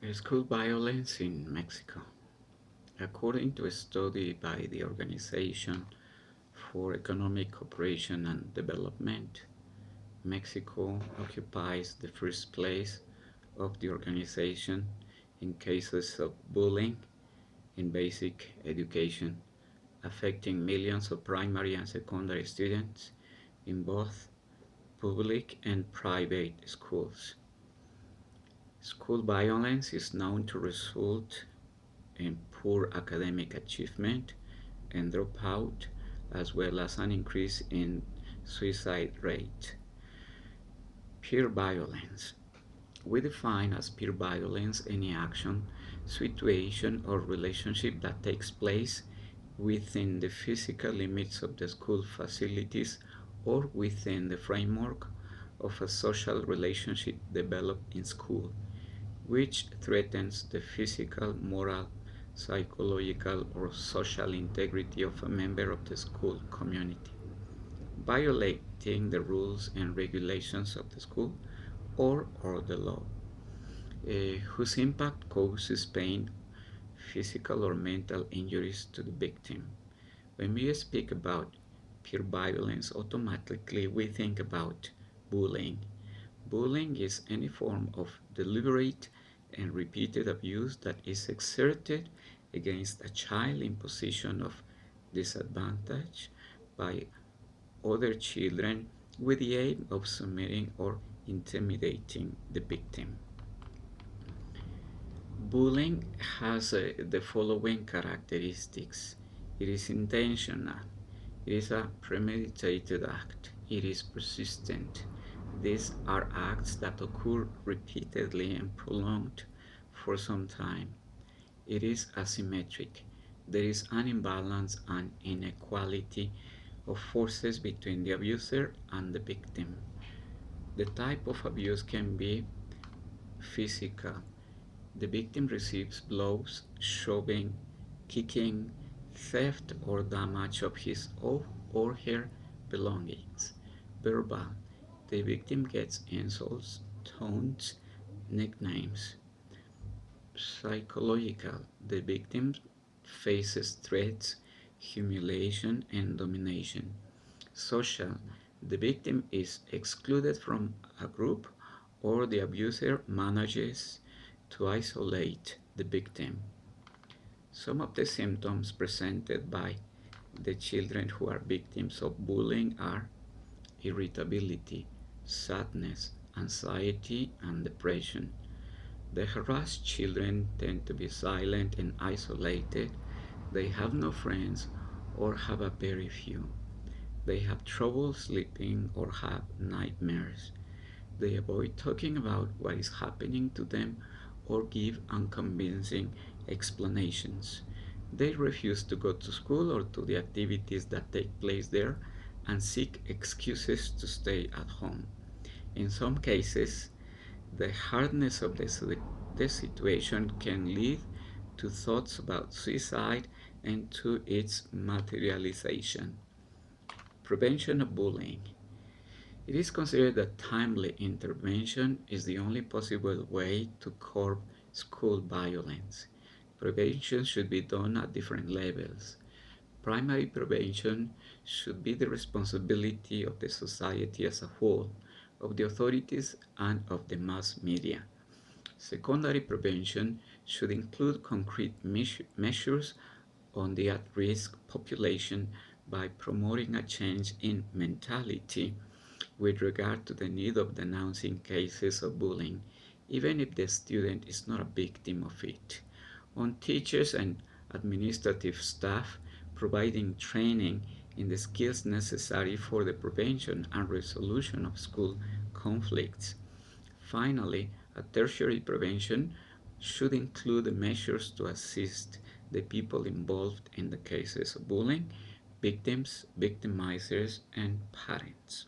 School violence in Mexico. According to a study by the Organization for Economic Cooperation and Development, Mexico occupies the first place of the organization in cases of bullying in basic education, affecting millions of primary and secondary students in both public and private schools. School violence is known to result in poor academic achievement and dropout, as well as an increase in suicide rate. Peer violence. We define as peer violence any action, situation, or relationship that takes place within the physical limits of the school facilities or within the framework of a social relationship developed in school, which threatens the physical, moral, psychological, or social integrity of a member of the school community, violating the rules and regulations of the school or the law, whose impact causes pain, physical or mental injuries to the victim. When we speak about peer violence, automatically we think about bullying. Bullying is any form of deliberate and repeated abuse that is exerted against a child in position of disadvantage by other children with the aim of submitting or intimidating the victim. Bullying has the following characteristics. It is intentional. It is a premeditated act. It is persistent. These are acts that occur repeatedly and prolonged for some time. It is asymmetric. There is an imbalance and inequality of forces between the abuser and the victim. The type of abuse can be physical. The victim receives blows, shoving, kicking, theft or damage of his or her belongings. Verbal. The victim gets insults, taunts, nicknames. Psychological. The victim faces threats, humiliation, and domination. Social. The victim is excluded from a group or the abuser manages to isolate the victim. Some of the symptoms presented by the children who are victims of bullying are irritability, sadness, anxiety, and depression. The harassed children tend to be silent and isolated. They have no friends or have a very few. They have trouble sleeping or have nightmares. They avoid talking about what is happening to them or give unconvincing explanations. They refuse to go to school or to the activities that take place there and seek excuses to stay at home. In some cases, the hardness of the situation can lead to thoughts about suicide and to its materialization. Prevention of bullying. It is considered that timely intervention is the only possible way to curb school violence. Prevention should be done at different levels. Primary prevention should be the responsibility of the society as a whole, of the authorities, and of the mass media. Secondary prevention should include concrete measures on the at-risk population by promoting a change in mentality with regard to the need of denouncing cases of bullying, even if the student is not a victim of it. On teachers and administrative staff, providing training in the skills necessary for the prevention and resolution of school conflicts. Finally, a tertiary prevention should include the measures to assist the people involved in the cases of bullying, victims, victimizers, and parents.